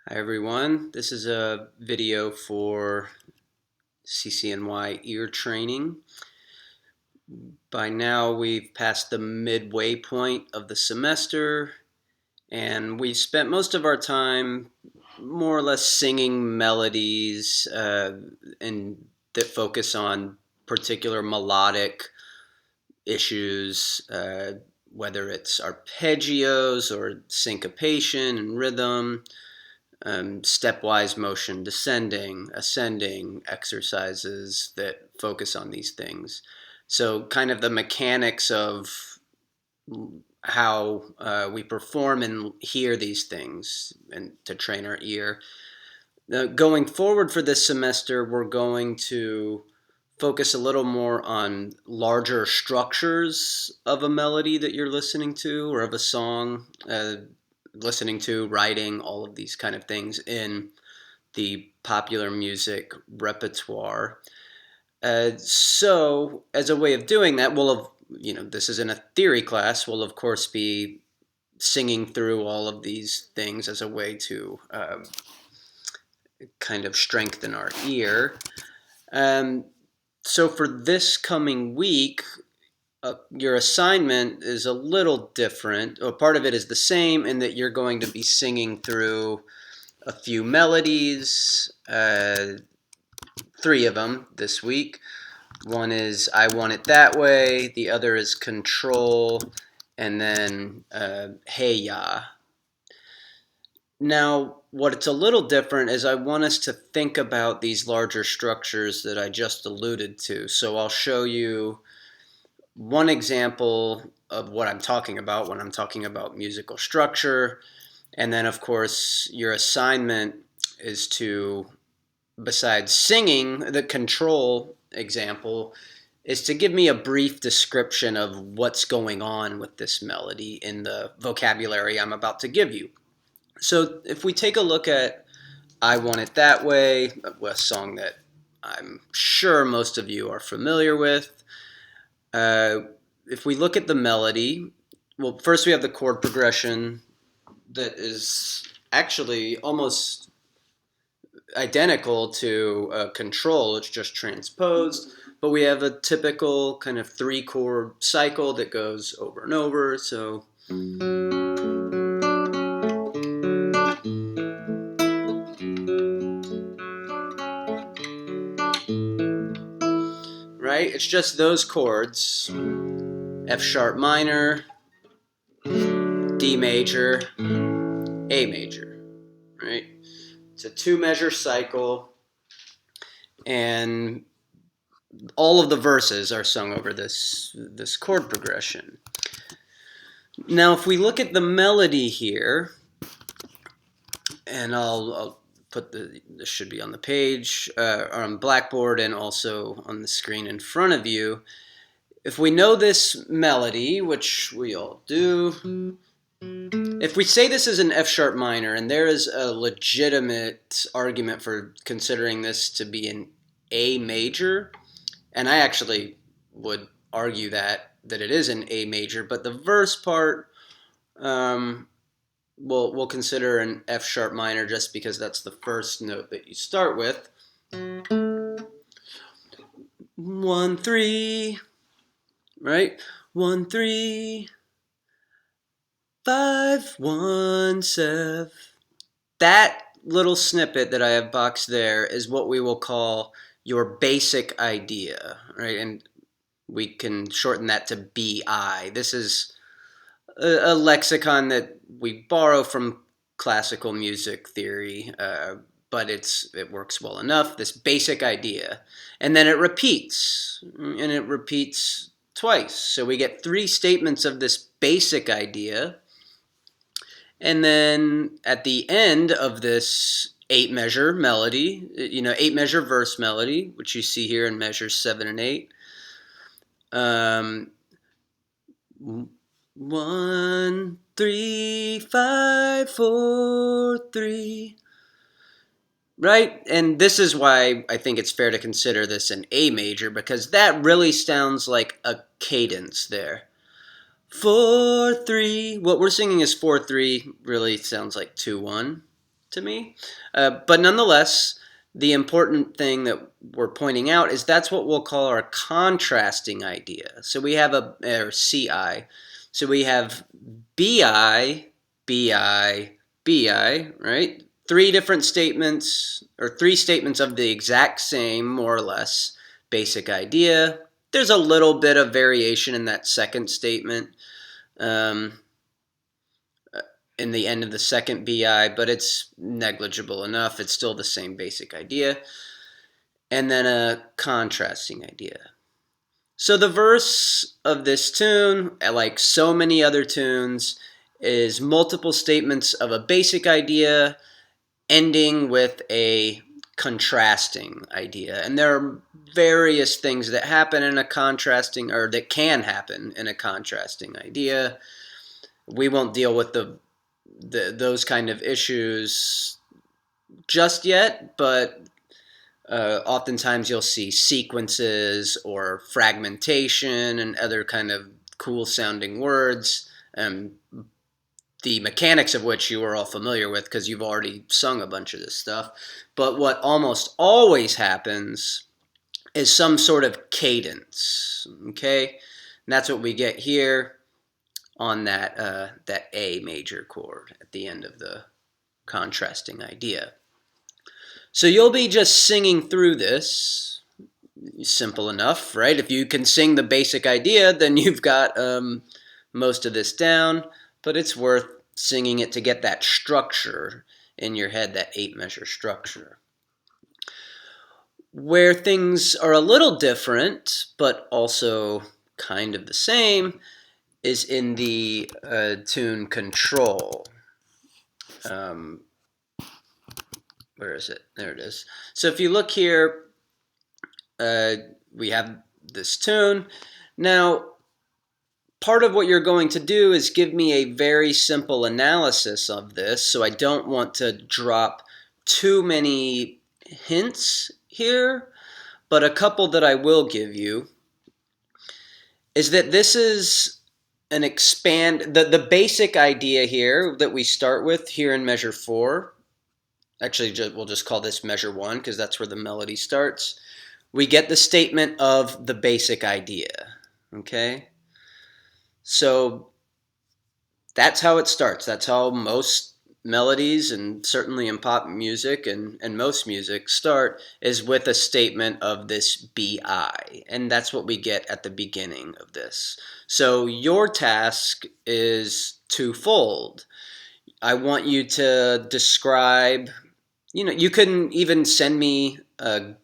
Hi everyone, this is a video for CCNY ear training. By now we've passed the midway point of the semester and we spent most of our time more or less singing melodies and that focus on particular melodic issues, whether it's arpeggios or syncopation and rhythm. Stepwise motion, descending, ascending exercises that focus on these things. So kind of the mechanics of how we perform and hear these things and to train our ear. Going forward for this semester, we're going to focus a little more on larger structures of a melody that you're listening to or of a song. Listening to, writing, all of these kind of things in the popular music repertoire. So, as a way of doing that, this isn't a theory class. We'll, of course, be singing through all of these things as a way to kind of strengthen our ear. So, for this coming week, your assignment is a little different. Or part of it is the same in that you're going to be singing through a few melodies, 3 of them this week. One is I Want It That Way, the other is Control, and then Hey Ya. Now, what's a little different is I want us to think about these larger structures that I just alluded to. So I'll show you one example of what I'm talking about when I'm talking about musical structure. And then, of course, your assignment is to, besides singing, the control example, is to give me a brief description of what's going on with this melody in the vocabulary I'm about to give you. So if we take a look at I Want It That Way, a song that I'm sure most of you are familiar with, if we look at the melody, well, first we have the chord progression that is actually almost identical to Control. It's just transposed, but we have a typical kind of 3-chord cycle that goes over and over. So right, it's just those chords: F sharp minor, D major, A major, right? It's a 2-measure cycle, and all of the verses are sung over this chord progression. Now, if we look at the melody here, and I'll put this should be on the page, on Blackboard, and also on the screen in front of you. If we know this melody, which we all do, if we say this is an F sharp minor, and there is a legitimate argument for considering this to be an A major, and I actually would argue that it is an A major, but the verse part, we'll consider an F sharp minor just because that's the first note that you start with. 1 3, right? 1 3 5 1 7. That little snippet that I have boxed there is what we will call your basic idea, right? And we can shorten that to BI. This is a lexicon that we borrow from classical music theory, but it works well enough, this basic idea. And then it repeats, and it repeats twice. So we get 3 statements of this basic idea. And then at the end of this 8-measure melody, 8-measure verse melody, which you see here in measures 7 and 8, 1 3 5 4 3, right? And this is why I think it's fair to consider this an A major, because that really sounds like a cadence there. 4 3. What we're singing is 4 3. Really sounds like 2 1. to me. But nonetheless, the important thing that we're pointing out is that's what we'll call our contrasting idea. So we have or CI. So we have BI, BI, BI, right? Three different statements, or three statements of the exact same, more or less, basic idea. There's a little bit of variation in that second statement. In the end of the second BI, but it's negligible enough. It's still the same basic idea. And then a contrasting idea. So the verse of this tune, like so many other tunes, is multiple statements of a basic idea ending with a contrasting idea. And there are various things that happen in a contrasting, or that can happen in a contrasting idea. We won't deal with those kind of issues just yet, but oftentimes you'll see sequences or fragmentation and other kind of cool sounding words, the mechanics of which you are all familiar with because you've already sung a bunch of this stuff. But what almost always happens is some sort of cadence, okay? And that's what we get here on that A major chord at the end of the contrasting idea. So you'll be just singing through this. Simple enough, right? If you can sing the basic idea, then you've got most of this down, but it's worth singing it to get that structure in your head, that 8-measure structure. Where things are a little different, but also kind of the same, is in the tune Control. Where is it? There it is. So if you look here, we have this tune. Now, part of what you're going to do is give me a very simple analysis of this, so I don't want to drop too many hints here, but a couple that I will give you is that this is an the basic idea here that we start with here in measure 4. Actually, we'll just call this measure 1 because that's where the melody starts. We get the statement of the basic idea, okay? So that's how it starts. That's how most melodies, and certainly in pop music and most music, start, is with a statement of this BI. And that's what we get at the beginning of this. So your task is twofold. I want you to describe, you can even send me a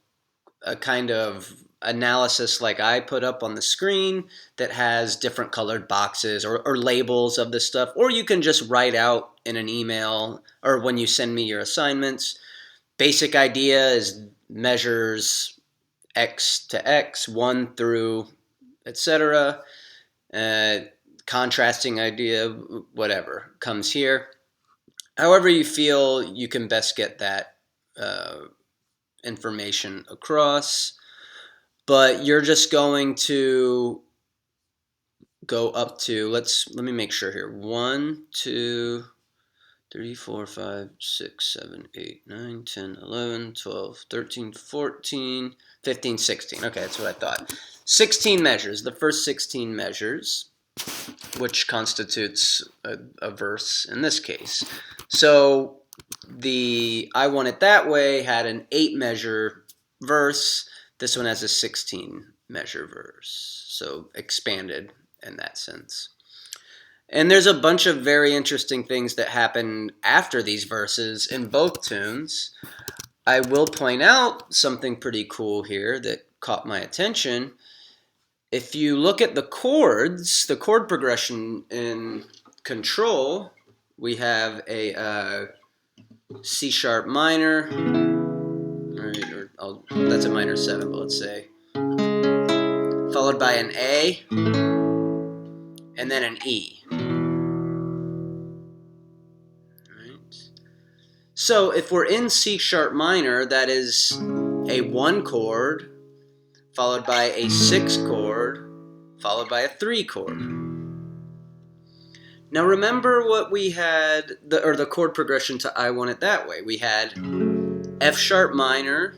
kind of analysis like I put up on the screen that has different colored boxes or labels of this stuff, or you can just write out in an email or when you send me your assignments. Basic idea is measures X to X, 1 through etc. Contrasting idea, whatever, comes here. However you feel you can best get that information across. But you're just going to go up to, let me make sure here. 1, 2, 3, 4, 5, 6, 7, 8, 9, 10, 11, 12, 13, 14, 15, 16. Okay, that's what I thought. 16 measures, the first 16 measures, which constitutes a verse in this case. So the I Want It That Way had an 8-measure verse. This one has a 16-measure verse, so expanded in that sense. And there's a bunch of very interesting things that happen after these verses in both tunes. I will point out something pretty cool here that caught my attention. If you look at the chords, the chord progression in Control, we have a C sharp minor, that's a minor 7, but let's say, followed by an A, and then an E. Right. So if we're in C sharp minor, that is a 1 chord, followed by a 6 chord, followed by a 3 chord. Now remember what we had, the chord progression to I Want It That Way. We had F sharp minor,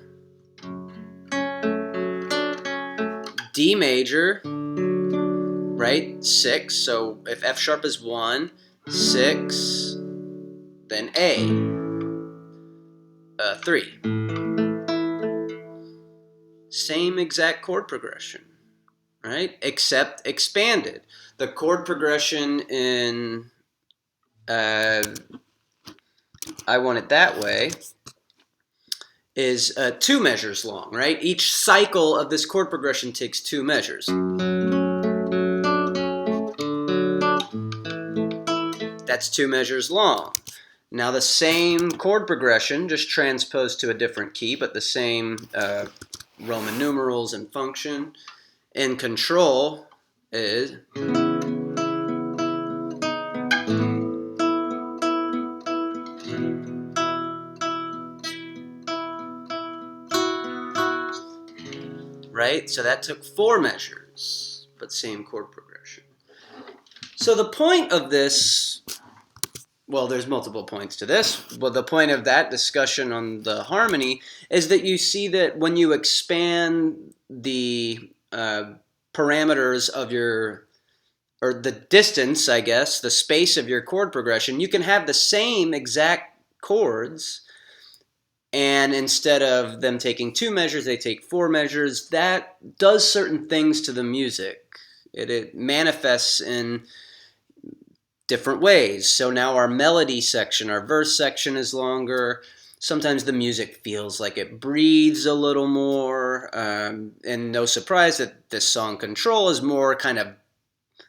D major, right? 6. So if F sharp is 1, 6, then A, 3. Same exact chord progression, right? Except expanded. The chord progression in I Want It That Way is 2 measures long, right? Each cycle of this chord progression takes 2 measures. That's 2 measures long. Now the same chord progression, just transposed to a different key, but the same Roman numerals and function in control is right? So that took 4 measures, but same chord progression. So the point of this, well, there's multiple points to this, but the point of that discussion on the harmony is that you see that when you expand the parameters of your, or the distance, I guess, the space of your chord progression, you can have the same exact chords, and instead of them taking 2 measures, they take 4 measures. That does certain things to the music. It manifests in different ways. So now our melody section, our verse section is longer. Sometimes the music feels like it breathes a little more. And no surprise that this song Control is more kind of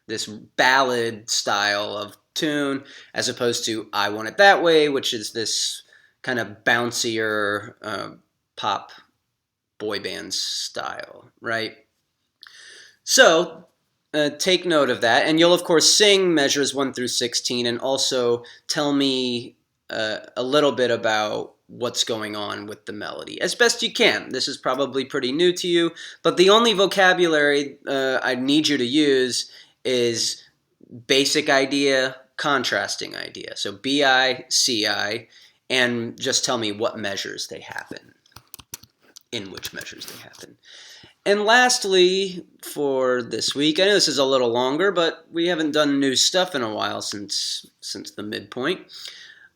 this ballad style of tune as opposed to I Want It That Way, which is this kind of bouncier pop boy band style, right? So take note of that, and you'll of course sing measures 1 through 16 and also tell me a little bit about what's going on with the melody as best you can. This is probably pretty new to you, but the only vocabulary I need you to use is basic idea, contrasting idea. So BI, CI, and just tell me what measures they happen, in which measures they happen. And lastly, for this week, I know this is a little longer, but we haven't done new stuff in a while since the midpoint.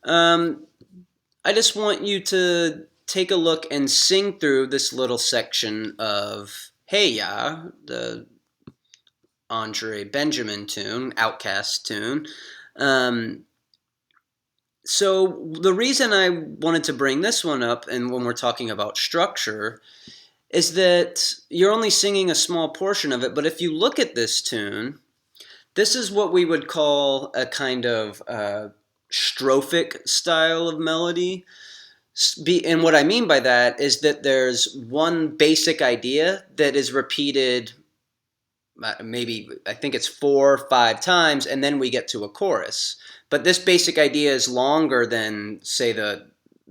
I just want you to take a look and sing through this little section of Hey Ya, the Andre Benjamin tune, Outcast tune. So the reason I wanted to bring this one up, and when we're talking about structure, is that you're only singing a small portion of it, but if you look at this tune, this is what we would call a kind of strophic style of melody. And what I mean by that is that there's one basic idea that is repeated maybe, I think it's 4 or 5 times, and then we get to a chorus. But this basic idea is longer than, say, the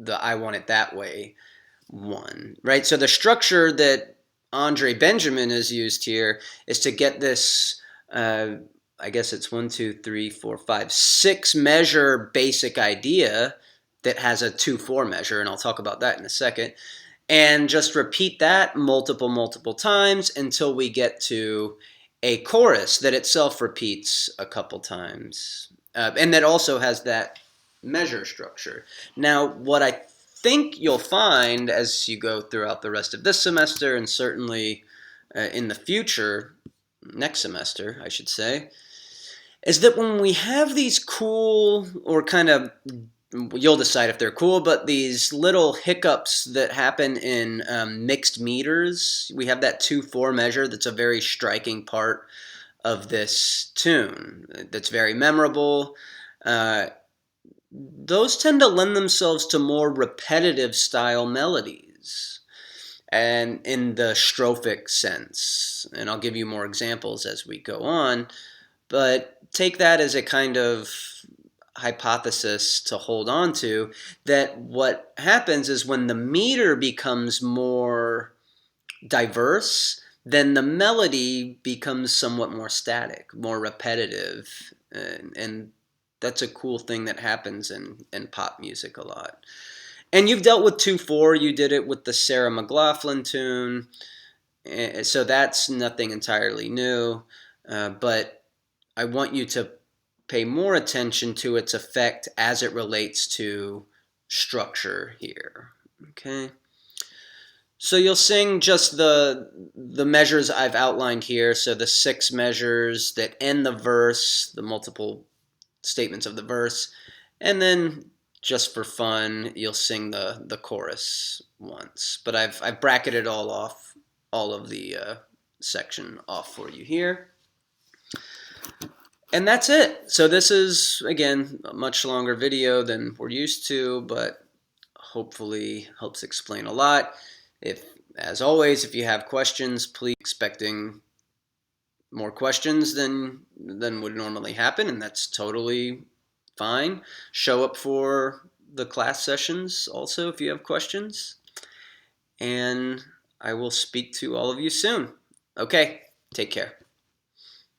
I Want It That Way one, right? So the structure that Andre Benjamin has used here is to get this, I guess it's 1, 2, 3, 4, 5, 6 measure basic idea that has a 2/4 measure, and I'll talk about that in a second, and just repeat that multiple times until we get to a chorus that itself repeats a couple times, and that also has that measure structure. Now, what I think you'll find as you go throughout the rest of this semester, and certainly in the future, next semester, I should say, is that when we have these cool, or kind of, you'll decide if they're cool, but these little hiccups that happen in mixed meters, we have that 2/4 measure that's a very striking part of this tune that's very memorable. Those tend to lend themselves to more repetitive style melodies, and in the strophic sense. And I'll give you more examples as we go on, but take that as a kind of hypothesis to hold on to, that what happens is when the meter becomes more diverse, then the melody becomes somewhat more static, more repetitive, and That's a cool thing that happens in pop music a lot. And you've dealt with 2/4. You did it with the Sarah McLachlan tune. So that's nothing entirely new. But I want you to pay more attention to its effect as it relates to structure here. Okay. So you'll sing just the measures I've outlined here. So the 6 measures that end the verse, the multiple statements of the verse, and then just for fun, you'll sing the chorus once. But I've bracketed all of the section off for you here. And that's it. So this is, again, a much longer video than we're used to, but hopefully helps explain a lot. As always, if you have questions, please expecting more questions than would normally happen, and that's totally fine. Show up for the class sessions also if you have questions, and I will speak to all of you soon. Okay, take care.